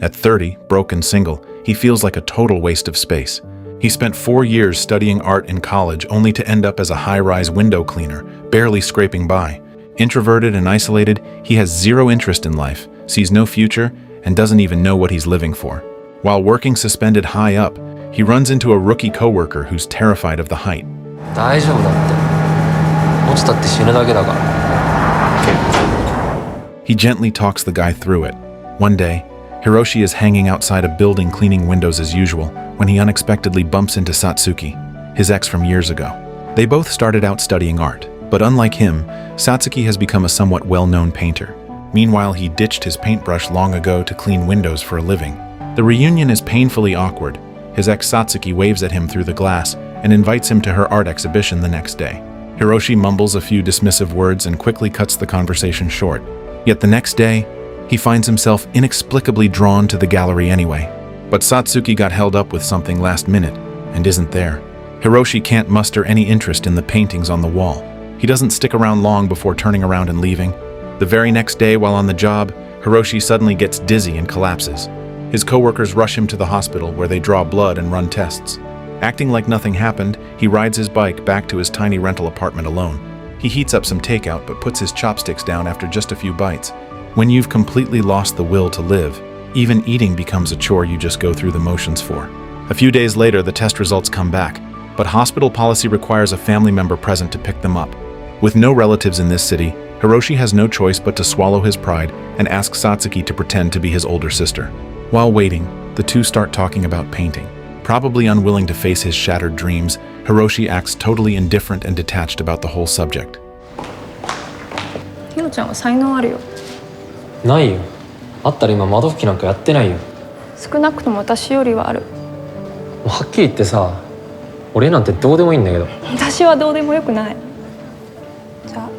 At 30, broke and single, he feels like a total waste of space. He spent 4 years studying art in college only to end up as a high-rise window cleaner, barely scraping by. Introverted and isolated, he has zero interest in life, sees no future, and doesn't even know what he's living for. While working suspended high up, he runs into a rookie coworker who's terrified of the height. 大丈夫だって。落ちたって死ぬだけだから。 He gently talks the guy through it. One day, Hiroshi is hanging outside a building cleaning windows as usual when he unexpectedly bumps into Satsuki, his ex from years ago. They both started out studying art, but unlike him, Satsuki has become a somewhat well-known painter. Meanwhile, he ditched his paintbrush long ago to clean windows for a living. The reunion is painfully awkward. His ex Satsuki waves at him through the glass and invites him to her art exhibition the next day. Hiroshi mumbles a few dismissive words and quickly cuts the conversation short. Yet the next day, he finds himself inexplicably drawn to the gallery anyway. But Satsuki got held up with something last minute and isn't there. Hiroshi can't muster any interest in the paintings on the wall. He doesn't stick around long before turning around and leaving. The very next day, while on the job, Hiroshi suddenly gets dizzy and collapses. His coworkers rush him to the hospital where they draw blood and run tests. Acting like nothing happened, he rides his bike back to his tiny rental apartment alone. He heats up some takeout but puts his chopsticks down after just a few bites. When you've completely lost the will to live, even eating becomes a chore you just go through the motions for. A few days later, the test results come back, but hospital policy requires a family member present to pick them up. With no relatives in this city, Hiroshi has no choice but to swallow his pride and ask Satsuki to pretend to be his older sister. While waiting, the two start talking about painting. Probably unwilling to face his shattered dreams, Hiroshi acts totally indifferent and detached about the whole subject. ひろちゃんは才能あるよ。ないよ。あったら今窓拭きなんかやってないよ。少なくとも私よりはある。はっきり言ってさ、俺なんてどうでもいいんだけど。私はどうでもよくない。じゃあ。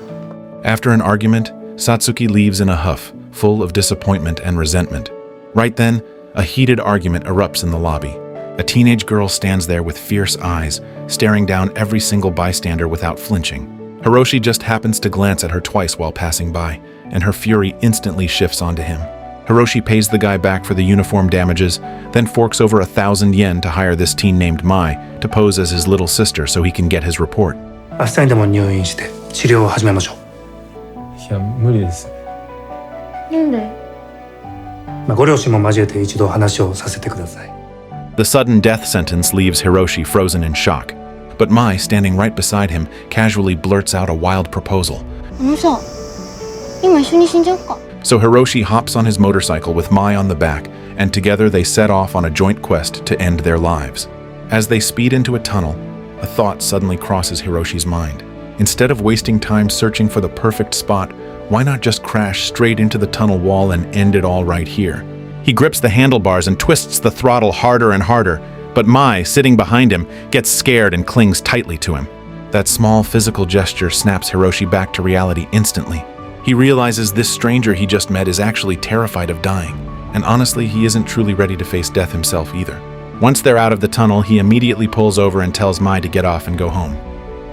After an argument, Satsuki leaves in a huff, full of disappointment and resentment. Right then, a heated argument erupts in the lobby. A teenage girl stands there with fierce eyes, staring down every single bystander without flinching. Hiroshi just happens to glance at her twice while passing by, and her fury instantly shifts onto him. Hiroshi pays the guy back for the uniform damages, then forks over 1,000 yen to hire this teen named Mai to pose as his little sister so he can get his report. 明日にでも入院して治療を始めましょう。いや、無理です。なんで？ご両親も交えて一度話をさせてください。 The sudden death sentence leaves Hiroshi frozen in shock. But Mai, standing right beside him, casually blurts out a wild proposal. あのさ、今一緒に死んじゃおうか。So Hiroshi hops on his motorcycle with Mai on the back, and together they set off on a joint quest to end their lives. As they speed into a tunnel, a thought suddenly crosses Hiroshi's mind. Instead of wasting time searching for the perfect spot, why not just crash straight into the tunnel wall and end it all right here? He grips the handlebars and twists the throttle harder and harder, but Mai, sitting behind him, gets scared and clings tightly to him. That small physical gesture snaps Hiroshi back to reality instantly. He realizes this stranger he just met is actually terrified of dying, and honestly, he isn't truly ready to face death himself either. Once they're out of the tunnel, he immediately pulls over and tells Mai to get off and go home.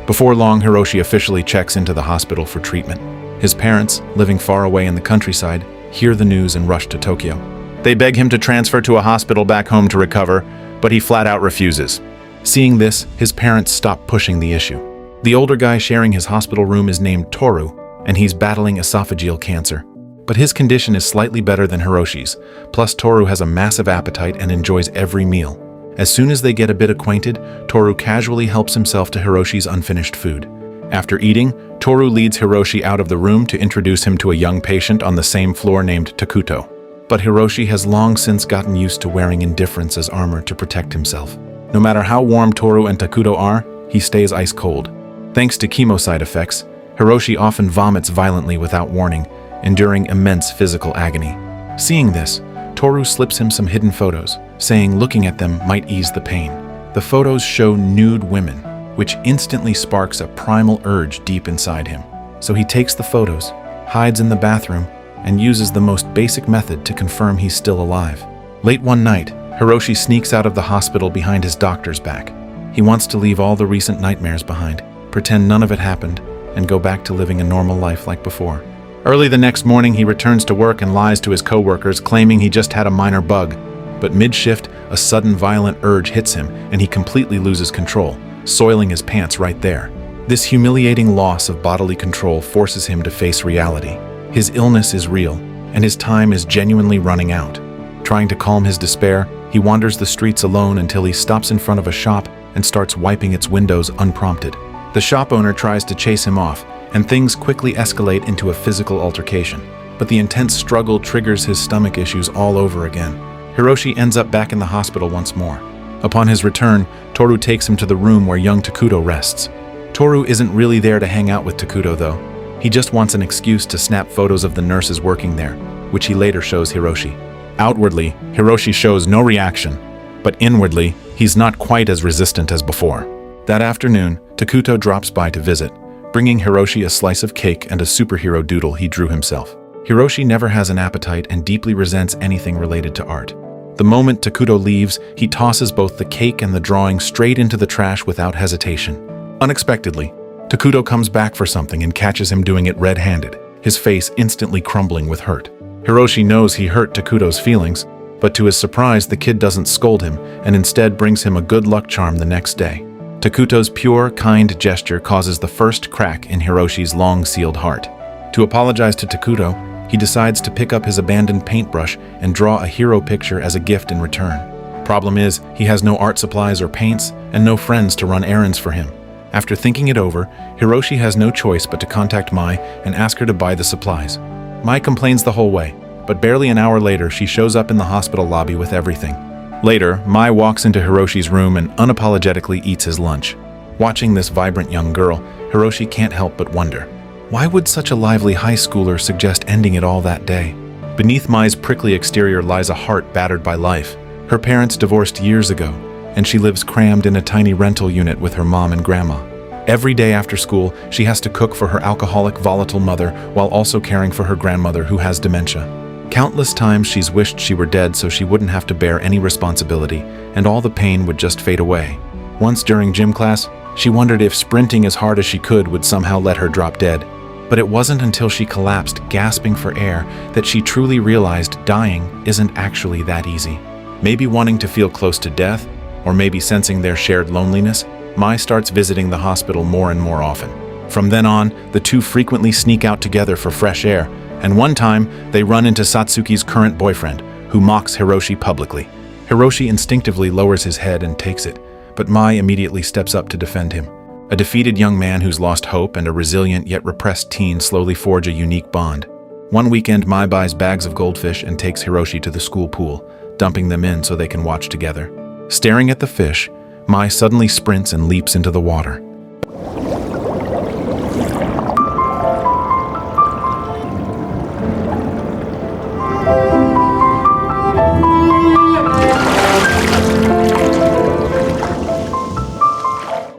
Before long, Hiroshi officially checks into the hospital for treatment. His parents, living far away in the countryside, hear the news and rush to Tokyo. They beg him to transfer to a hospital back home to recover, but he flat out refuses. Seeing this, his parents stop pushing the issue. The older guy sharing his hospital room is named Toru, and he's battling esophageal cancer. But his condition is slightly better than Hiroshi's, plus Toru has a massive appetite and enjoys every meal. As soon as they get a bit acquainted, Toru casually helps himself to Hiroshi's unfinished food. After eating, Toru leads Hiroshi out of the room to introduce him to a young patient on the same floor named Takuto. But Hiroshi has long since gotten used to wearing indifference as armor to protect himself. No matter how warm Toru and Takuto are, he stays ice cold. Thanks to chemo side effects, Hiroshi often vomits violently without warning, enduring immense physical agony. Seeing this, Toru slips him some hidden photos, saying looking at them might ease the pain. The photos show nude women, which instantly sparks a primal urge deep inside him. So he takes the photos, hides in the bathroom, and uses the most basic method to confirm he's still alive. Late one night, Hiroshi sneaks out of the hospital behind his doctor's back. He wants to leave all the recent nightmares behind, pretend none of it happened, and go back to living a normal life like before. Early the next morning, he returns to work and lies to his co-workers, claiming he just had a minor bug. But mid-shift, a sudden violent urge hits him, and he completely loses control, soiling his pants right there. This humiliating loss of bodily control forces him to face reality. His illness is real, and his time is genuinely running out. Trying to calm his despair, he wanders the streets alone until he stops in front of a shop and starts wiping its windows unprompted. The shop owner tries to chase him off, and things quickly escalate into a physical altercation. But the intense struggle triggers his stomach issues all over again. Hiroshi ends up back in the hospital once more. Upon his return, Toru takes him to the room where young Takuto rests. Toru isn't really there to hang out with Takuto though. He just wants an excuse to snap photos of the nurses working there, which he later shows Hiroshi. Outwardly, Hiroshi shows no reaction, but inwardly, he's not quite as resistant as before. That afternoon, Takuto drops by to visit, bringing Hiroshi a slice of cake and a superhero doodle he drew himself. Hiroshi never has an appetite and deeply resents anything related to art. The moment Takuto leaves, he tosses both the cake and the drawing straight into the trash without hesitation. Unexpectedly, Takuto comes back for something and catches him doing it red-handed, his face instantly crumbling with hurt. Hiroshi knows he hurt Takuto's feelings, but to his surprise, the kid doesn't scold him and instead brings him a good luck charm the next day. Takuto's pure, kind gesture causes the first crack in Hiroshi's long-sealed heart. To apologize to Takuto, he decides to pick up his abandoned paintbrush and draw a hero picture as a gift in return. Problem is, he has no art supplies or paints and no friends to run errands for him. After thinking it over, Hiroshi has no choice but to contact Mai and ask her to buy the supplies. Mai complains the whole way, but barely an hour later, she shows up in the hospital lobby with everything. Later, Mai walks into Hiroshi's room and unapologetically eats his lunch. Watching this vibrant young girl, Hiroshi can't help but wonder, why would such a lively high schooler suggest ending it all that day? Beneath Mai's prickly exterior lies a heart battered by life. Her parents divorced years ago, and she lives crammed in a tiny rental unit with her mom and grandma. Every day after school, she has to cook for her alcoholic, volatile mother while also caring for her grandmother who has dementia. Countless times she's wished she were dead so she wouldn't have to bear any responsibility, and all the pain would just fade away. Once during gym class, she wondered if sprinting as hard as she could would somehow let her drop dead. But it wasn't until she collapsed, gasping for air, that she truly realized dying isn't actually that easy. Maybe wanting to feel close to death, or maybe sensing their shared loneliness, Mai starts visiting the hospital more and more often. From then on, the two frequently sneak out together for fresh air, and one time, they run into Satsuki's current boyfriend, who mocks Hiroshi publicly. Hiroshi instinctively lowers his head and takes it, but Mai immediately steps up to defend him. A defeated young man who's lost hope and a resilient yet repressed teen slowly forge a unique bond. One weekend, Mai buys bags of goldfish and takes Hiroshi to the school pool, dumping them in so they can watch together. Staring at the fish, Mai suddenly sprints and leaps into the water.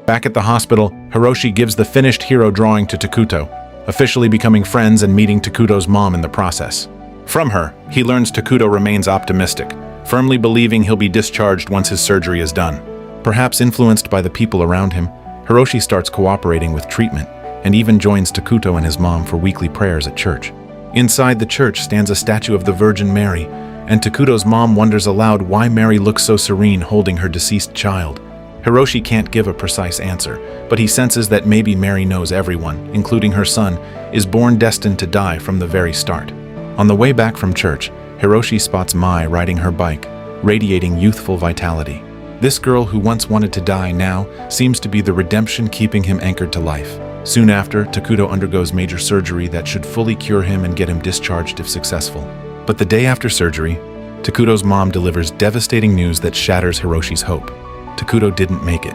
Back at the hospital, Hiroshi gives the finished hero drawing to Takuto, officially becoming friends and meeting Takuto's mom in the process. From her, he learns Takuto remains optimistic, firmly believing he'll be discharged once his surgery is done. Perhaps influenced by the people around him, Hiroshi starts cooperating with treatment and even joins Takuto and his mom for weekly prayers at church. Inside the church stands a statue of the Virgin Mary, and Takuto's mom wonders aloud why Mary looks so serene holding her deceased child. Hiroshi can't give a precise answer, but he senses that maybe Mary knows everyone, including her son, is born destined to die from the very start. On the way back from church, Hiroshi spots Mai riding her bike, radiating youthful vitality. This girl who once wanted to die now seems to be the redemption keeping him anchored to life. Soon after, Takuto undergoes major surgery that should fully cure him and get him discharged if successful. But the day after surgery, Takuto's mom delivers devastating news that shatters Hiroshi's hope. Takuto didn't make it.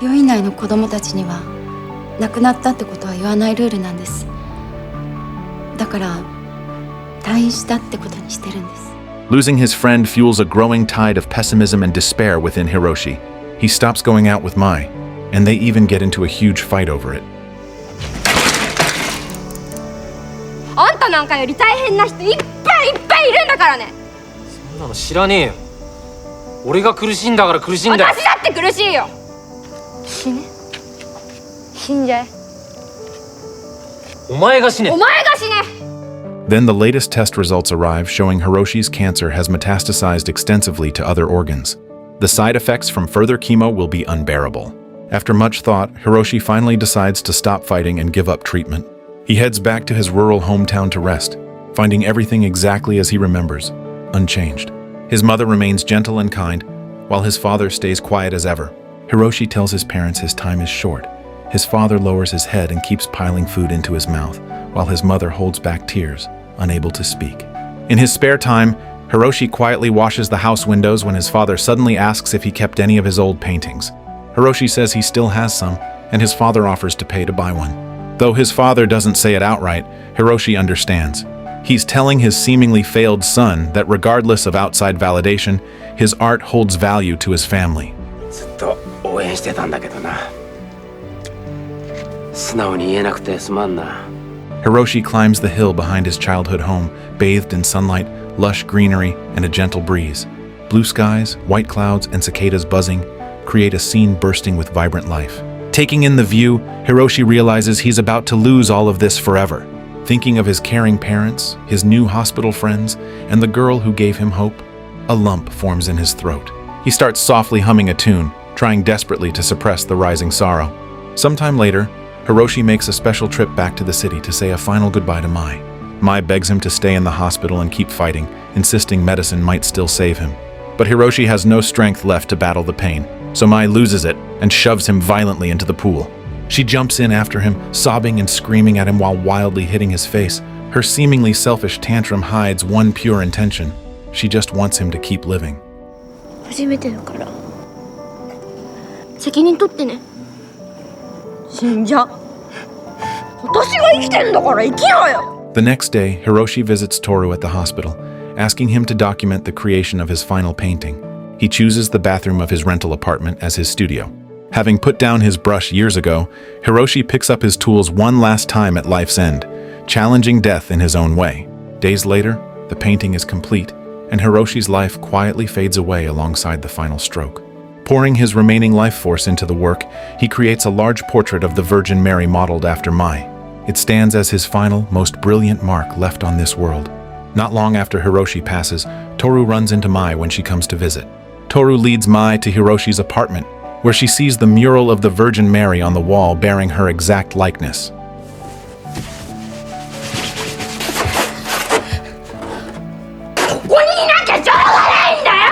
病院内の子供たちには亡くなったってことは言わないルールなんです。だから退院したってことにしてるんです。Losing his friend fuels a growing tide of pessimism and despair within Hiroshi. He stops going out with Mai, and they even get into a huge fight over it. あんたなんかより大変な人いっぱいいっぱいいるんだからね。そんなの知らねえよ。俺が苦しいんだから苦しいんだよ。私だって苦しいよ。死ね。死んじゃえ。お前が死ね。お前が死ね。Then the latest test results arrive showing Hiroshi's cancer has metastasized extensively to other organs. The side effects from further chemo will be unbearable. After much thought, Hiroshi finally decides to stop fighting and give up treatment. He heads back to his rural hometown to rest, finding everything exactly as he remembers, unchanged. His mother remains gentle and kind, while his father stays quiet as ever. Hiroshi tells his parents his time is short. His father lowers his head and keeps piling food into his mouth, while his mother holds back tears, unable to speak. In his spare time, Hiroshi quietly washes the house windows when his father suddenly asks if he kept any of his old paintings. Hiroshi says he still has some, and his father offers to pay to buy one. Though his father doesn't say it outright, Hiroshi understands. He's telling his seemingly failed son that regardless of outside validation, his art holds value to his family. ずっと応援してたんだけどな。素直に言えなくてすまんな。 Hiroshi climbs the hill behind his childhood home, bathed in sunlight, lush greenery, and a gentle breeze. Blue skies, white clouds, and cicadas buzzing create a scene bursting with vibrant life. Taking in the view, Hiroshi realizes he's about to lose all of this forever. Thinking of his caring parents, his new hospital friends, and the girl who gave him hope, a lump forms in his throat. He starts softly humming a tune, trying desperately to suppress the rising sorrow. Sometime later, Hiroshi makes a special trip back to the city to say a final goodbye to Mai. Mai begs him to stay in the hospital and keep fighting, insisting medicine might still save him. But Hiroshi has no strength left to battle the pain, so Mai loses it and shoves him violently into the pool. She jumps in after him, sobbing and screaming at him while wildly hitting his face. Her seemingly selfish tantrum hides one pure intention. She just wants him to keep living. 初めてだから責任取ってね。死んじゃ私が生きてんだから生きろよ。 The next day, Hiroshi visits Toru at the hospital, asking him to document the creation of his final painting. He chooses the bathroom of his rental apartment as his studio. Having put down his brush years ago, Hiroshi picks up his tools one last time at life's end, challenging death in his own way. Days later, the painting is complete, and Hiroshi's life quietly fades away alongside the final stroke. Pouring his remaining life force into the work, he creates a large portrait of the Virgin Mary modeled after Mai. It stands as his final, most brilliant mark left on this world. Not long after Hiroshi passes, Toru runs into Mai when she comes to visit. Toru leads Mai to Hiroshi's apartment, where she sees the mural of the Virgin Mary on the wall bearing her exact likeness. ここにいなきゃしょうがないんだよ。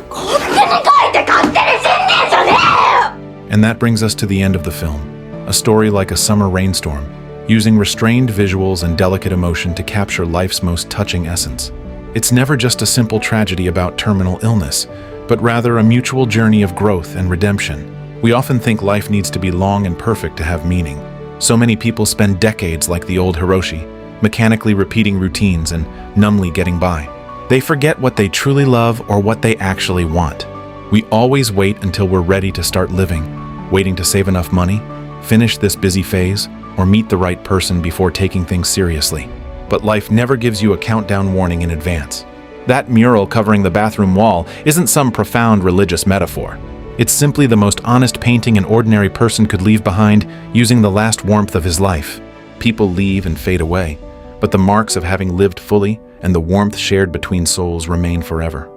勝手に書いて勝手に死んでんじゃねえよ。 And that brings us to the end of the film, a story like a summer rainstorm, using restrained visuals and delicate emotion to capture life's most touching essence. It's never just a simple tragedy about terminal illness, but rather a mutual journey of growth and redemption. We often think life needs to be long and perfect to have meaning. So many people spend decades like the old Hiroshi, mechanically repeating routines and numbly getting by. They forget what they truly love or what they actually want. We always wait until we're ready to start living, waiting to save enough money, finish this busy phase, or meet the right person before taking things seriously. But life never gives you a countdown warning in advance. That mural covering the bathroom wall isn't some profound religious metaphor. It's simply the most honest painting an ordinary person could leave behind using the last warmth of his life. People leave and fade away, but the marks of having lived fully and the warmth shared between souls remain forever.